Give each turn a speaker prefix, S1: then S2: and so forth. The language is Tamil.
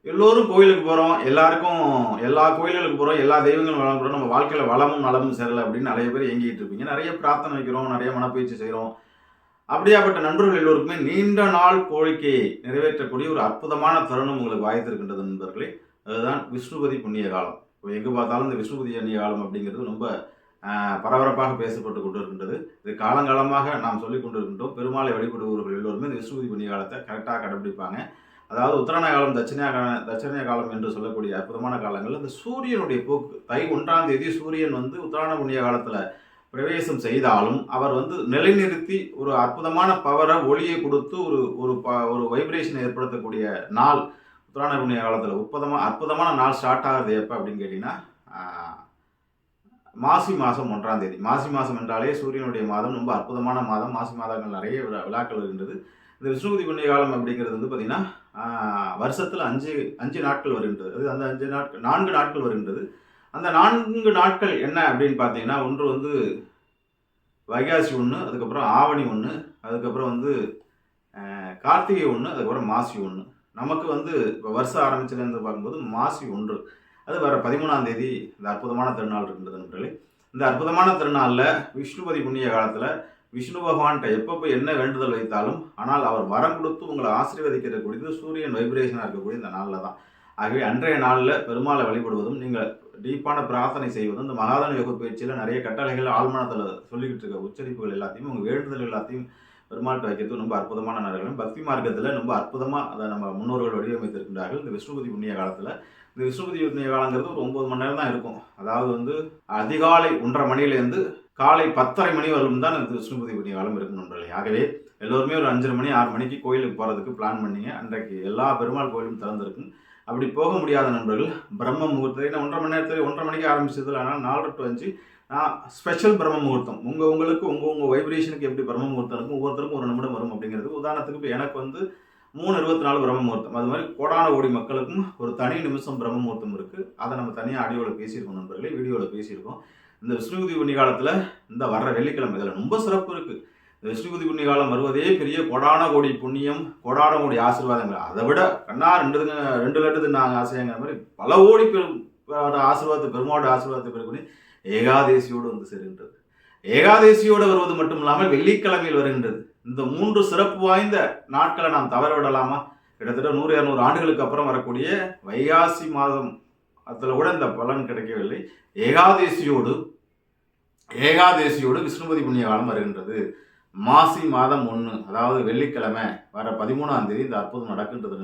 S1: எல்லோரும் கோயிலுக்கு போகிறோம், எல்லாருக்கும் எல்லா கோயில்களுக்கு போகிறோம், எல்லா தெய்வங்களும் வளம் நம்ம வாழ்க்கையில் வளமும் நலமும் சேரலை அப்படின்னு நிறைய பேர் ஏங்கிட்டு இருப்பீங்க. நிறைய பிரார்த்தனை வைக்கிறோம், நிறைய மனப்பயிற்சி செய்கிறோம். அப்படியாப்பட்ட நண்பர்கள் எல்லோருக்குமே நீண்ட நாள் கோரிக்கையை நிறைவேற்றக்கூடிய ஒரு அற்புதமான தருணம் உங்களுக்கு வாய்த்திருக்கின்றது நண்பர்களே. அதுதான் விஷ்ணுபதி புண்ணிய காலம். இப்போ எங்கே பார்த்தாலும் இந்த விஷ்ணுபதி புண்ணிய காலம் அப்படிங்கிறது ரொம்ப பரபரப்பாக பேசப்பட்டு கொண்டு இருக்கின்றது. இது காலங்காலமாக நாம் சொல்லிக் கொண்டு இருக்கின்றோம். பெருமாளை வழிபடுபவர்கள் எல்லோருமே இந்த விஷ்ணுபதி புண்ணிய காலத்தை கரெக்டாக கடைபிடிப்பாங்க. அதாவது உத்தராயண காலம், தட்சிண காலம் என்று சொல்லக்கூடிய அற்புதமான காலங்கள் இந்த சூரியனுடைய போக்கு. தை 1ஆம் தேதி சூரியன் உத்தராயண புண்ணிய காலத்தில் பிரவேசம் செய்தாலும் அவர் நிலைநிறுத்தி ஒரு அற்புதமான பவரை ஒளியை கொடுத்து ஒரு ஒரு ஒரு வைப்ரேஷனை ஏற்படுத்தக்கூடிய நாள் உத்தராயண புண்ணிய காலத்தில் அற்புதமான நாள் ஸ்டார்ட் ஆகுது எப்போ அப்படின்னு கேட்டிங்கன்னா மாசி மாதம் 1ஆம் தேதி. மாசி மாதம் என்றாலே சூரியனுடைய மாதம், ரொம்ப அற்புதமான மாதம். மாசி மாதங்கள் நிறைய விழாக்கள் வருகின்றது. இந்த விஷ்ணுபதி புண்ணிய காலம் அப்படிங்கிறது பார்த்திங்கன்னா வருஷத்தில் அஞ்சு நாட்கள் வருகின்றது. அது அந்த 4 நாட்கள் வருகின்றது. அந்த 4 நாட்கள் என்ன அப்படின்னு பார்த்தீங்கன்னா, ஒன்று வைகாசி 1, அதுக்கப்புறம் ஆவணி 1, அதுக்கப்புறம் கார்த்திகை 1, அதுக்கப்புறம் மாசி 1. நமக்கு இப்போ வருஷம் ஆரம்பிச்சதுலேருந்து பார்க்கும்போது மாசி 1, அது வர 13ஆம் தேதி இந்த அற்புதமான திருநாள் இருக்கின்றது நண்பர்களே. இந்த அற்புதமான திருநாளில் விஷ்ணுபதி புண்ணிய காலத்தில் விஷ்ணு பகவான்கிட்ட எப்போ போய் என்ன வேண்டுதல் வைத்தாலும் ஆனால் அவர் வரம் கொடுத்து உங்களை ஆசீர்வதிக்கக்கூடியது சூரியன் வைப்ரேஷனாக இருக்கக்கூடிய இந்த நாளில் தான். ஆகவே அன்றைய நாளில் பெருமாளை வழிபடுவதும் நீங்கள் டீப்பான பிரார்த்தனை செய்வதும் இந்த மகாதான யோக பயிற்சியில் நிறைய கட்டளைகள் ஆழ்மனத்தில் சொல்லிக்கிட்டு இருக்க உச்சரிப்புகள் எல்லாத்தையும் உங்கள் வேண்டுதல் எல்லாத்தையும் பெருமாள்கிட்ட வைக்கிறது ரொம்ப அற்புதமான நேரங்களும் பக்தி மார்க்கத்தில் ரொம்ப அற்புதமாக அதை நம்ம முன்னோர்கள் வடிவமைத்திருக்கின்றார்கள். இந்த விஷ்ணுபதி புண்ணிய காலத்தில் இந்த விஷ்ணுபதி புண்ணிய காலங்கிறது ஒரு 9 மணி நேரம் தான் இருக்கும். அதாவது அதிகாலை 1:30 மணிலேருந்து காலை 10:30 மணி வரலும் தான் இந்த விஷ்ணுபதி புண்ணிய காலம் இருக்கும் நண்பர்களே. ஆகவே எல்லோருமே ஒரு 5:30 மணி 6 மணிக்கு கோயிலுக்கு போகிறதுக்கு பிளான் பண்ணிங்க. அன்றைக்கு எல்லா பெருமாள் கோயிலும் திறந்திருக்கும். அப்படி போக முடியாத நண்பர்கள் பிரம்ம முகூர்த்தம் 1:30 மணி நேரத்தில் 1:30 மணிக்கு ஆரம்பிச்சதில் ஆனால் 4 to 5 ஸ்பெஷல் பிரம்ம முகூர்த்தம். உங்களுக்கு உங்கள் வைப்ரேஷனுக்கு எப்படி பிரம்ம முகூர்த்தம் இருக்கும், ஒவ்வொருத்தருக்கும் 1 நிமிடம் வரும் அப்படிங்கிறது. உதாரணத்துக்கு இப்போ எனக்கு 3:24 பிரம்ம முகூர்த்தம். அது மாதிரி கோடான கோடி மக்களுக்கும் ஒரு தனி நிமிஷம் பிரம்ம முகூர்த்தம் இருக்குது. அதை நம்ம தனியாக ஆடியோவில் பேசியிருக்கோம் நண்பர்களே, வீடியோவில் பேசியிருக்கோம். இந்த விஷ்ணுபதி புண்ணிய காலத்தில் இந்த வர்ற வெள்ளிக்கிழமை இதில் ரொம்ப சிறப்பு இருக்குது. இந்த விஷ்ணுபதி புண்ணிய காலம் வருவதே பெரிய கோடான கோடி புண்ணியம், கோடான கோடி ஆசீர்வாதங்கள். அதை விட கண்ணா 2 லட்டு நாங்கள் ஆசையாங்கிற மாதிரி பல கோடி ஆசீர்வாதத்தை பெருமாவோட ஆசீர்வாதத்தை பெறக்கூடிய ஏகாதேசியோடு சேருகின்றது. ஏகாதேசியோடு வருவது மட்டும் இல்லாமல் வெள்ளிக்கிழமையில் வருகின்றது. இந்த 3 சிறப்பு வாய்ந்த நாட்களை நாம் தவற விடலாமா? கிட்டத்தட்ட 100-200 ஆண்டுகளுக்கு அப்புறம் வரக்கூடிய வைகாசி மாதம் அதில் கூட இந்த பலன் கிடைக்கவில்லை. ஏகாதேசியோடு விஷ்ணுபதி புண்ணிய காலம் வருகின்றது. மாசி மாதம் 1, அதாவது வெள்ளிக்கிழமை வர 13ஆம் தேதி இந்த அற்புதம் நடக்கின்றது.